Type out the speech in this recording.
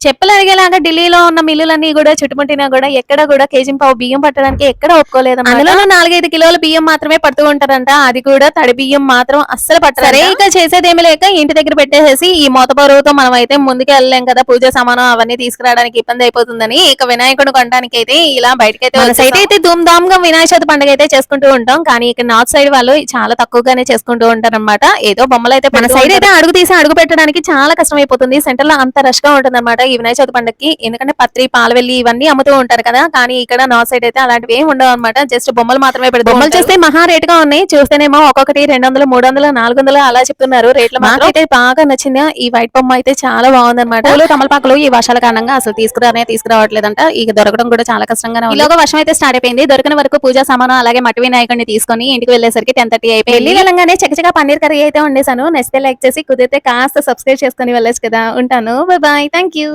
చెప్పులు అరిగేలాగా ఢిల్లీలో ఉన్న మిల్లులన్నీ గూడా చుట్టుముట్టినా గూడా ఎక్కడ గూడా కేజీంపావు బియ్యం పట్టడానికి ఎక్కడ ఒప్పుకోలేదన్నమాట. అందులోనూ 4, 5 కిలోల బియ్యం మాత్రమే పడుతూ ఉంటారంట. అది కూడా తడి బియ్యం మాత్రం అస్సలు పట్టరంట. సరే ఇక చేసేదేమీ లేక ఇంటి దగ్గర పెట్టేసేసి ఈ మూత బరువుతో మనమైతే ముందుకెళ్ళలేం కదా! పూజా సామాను అవన్నీ తీసుకురావడానికి ఇబ్బంది అయిపోతుందని ఇక వినాయకుడిని కొనడానికైతే ఇలా బయటకైతే మన సైడ్ అయితే ధూమ్ ధామ్‌గా వినాయక చవితి పండుగ అయితే చేసుకుంటూ ఉంటాం. కానీ ఇక్కడ నార్త్ సైడ్ వాళ్ళు చాలా తక్కువగానే చేసుకుంటూ ఉంటారన్నమాట. ఏదో బొమ్మలైతే మన సైడ్ అయితే అడుగు తీసి అడుగు పెట్టడానికి చాలా కష్టమైపోతుంది. సెంటర్‌లో అంత రష్‌గా ఉంటుందన్నమాట ఈ వినాయక చవితి పండుగకి. ఎందుకంటే పత్రి, పాలవెల్లి ఇవన్నీ అమ్ముతూ ఉంటారు కదా! కానీ ఇక్కడ నార్త్ సైడ్ అయితే అలాంటివి ఏమి ఉండవన్నమాట. జస్ట్ బొమ్మలు మాత్రమే పెడతారు. బొమ్మలు చూస్తే మహా రేట్‌గా ఉన్నాయి. చూస్తేనేమో ఒక్కొక్కటి 200, 300, 400 అలా చెప్తున్నారు రేట్లు మాత్రం. నాకైతే బాగా నచ్చింది ఈ వైట్ బొమ్మ అయితే చాలా బాగుందన్నమాట. పూలు, తమలపాకులు ఈ వర్షాల కారణంగా అసలు తీసుకురావట్లేదంట. ఇక దొరకడం కూడా చాలా కష్టంగానే ఉంది. ఈలోగా వర్షం అయితే స్టార్ట్ అయిపోయింది. దొరికిన వరకు పూజా సామాను అలాగే మట్టి వినాయకుడిని తీసుకొని ఇంటికి వెళ్ళేసరికి 10:30 అయిపోయింది. వెళ్ళి వెళ్ళంగానే చకచకా పన్నీర్ కర్రీ అయితే వండేసాను. నచ్చితే లైక్ చేసి కుదిరితే కాస్త సబ్స్క్రైబ్ చేసుకొని వెళ్ళొచ్చు కదా. ఉంటాను. By by. థాంక్యూ.